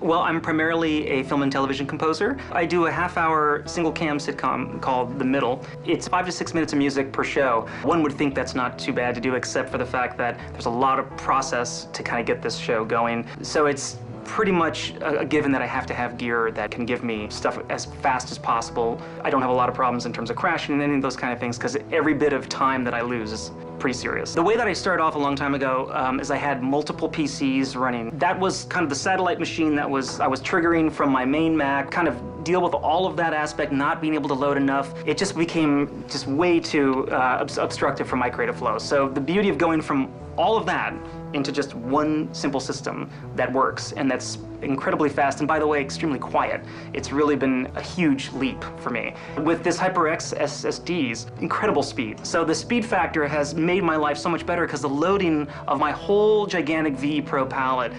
Well, I'm primarily a film and television composer. I do a half-hour single-cam sitcom called The Middle. It's 5 to 6 minutes of music per show. One would think that's not too bad to do, except for the fact that there's a lot of process to kind of get this show going. So it's pretty much a given that I have to have gear that can give me stuff as fast as possible. I don't have a lot of problems in terms of crashing and any of those kind of things, because every bit of time that I lose is pretty serious. The way that I started off a long time ago is I had multiple PCs running. That was kind of the satellite machine that I was triggering from my main Mac, kind of deal with all of that aspect, not being able to load enough. It just became just way too obstructive for my creative flow. So the beauty of going from all of that into just one simple system that works and that's incredibly fast and, by the way, extremely quiet. It's really been a huge leap for me. With this HyperX SSDs, incredible speed. So the speed factor has made my life so much better because the loading of my whole gigantic VE Pro palette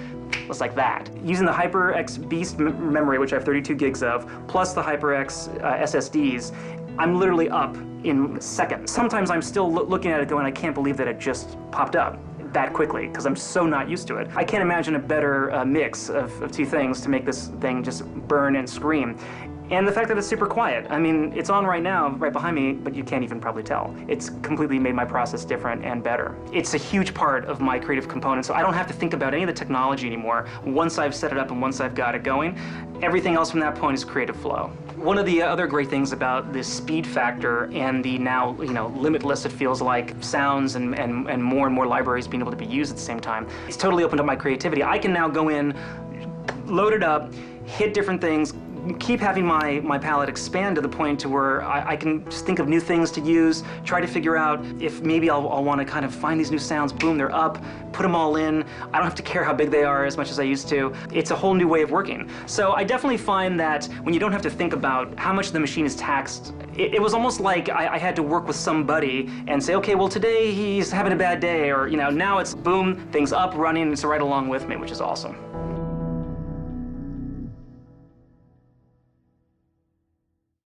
was like that. Using the HyperX Beast memory, which I have 32 gigs of, plus the HyperX SSDs, I'm literally up in seconds. Sometimes I'm still looking at it going, I can't believe that it just popped up that quickly, because I'm so not used to it. I can't imagine a better mix of two things to make this thing just burn and scream. And the fact that it's super quiet. I mean, it's on right now, right behind me, but you can't even probably tell. It's completely made my process different and better. It's a huge part of my creative component, so I don't have to think about any of the technology anymore. Once I've set it up and once I've got it going, everything else from that point is creative flow. One of the other great things about this speed factor and the now, limitless, it feels like, sounds and more libraries being able to be used at the same time, it's totally opened up my creativity. I can now go in, load it up, hit different things, keep having my palette expand to the point to where I can just think of new things to use, try to figure out if maybe I'll want to kind of find these new sounds, boom, they're up, put them all in. I don't have to care how big they are as much as I used to. It's a whole new way of working. So I definitely find that when you don't have to think about how much the machine is taxed, it was almost like I had to work with somebody and say, okay, well today he's having a bad day, or now it's boom, things up, running, it's right along with me, which is awesome.